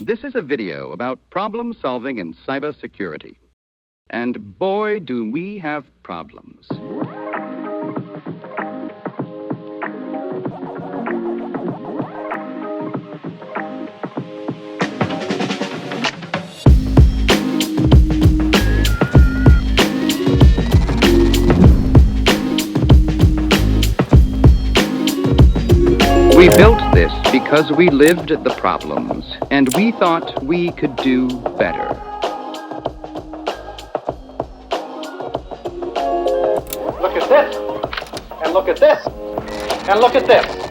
This is a video about problem solving in cybersecurity. And boy, do we have problems. We built this because we lived the problems, and we thought we could do better. Look at this, and look at this, and look at this.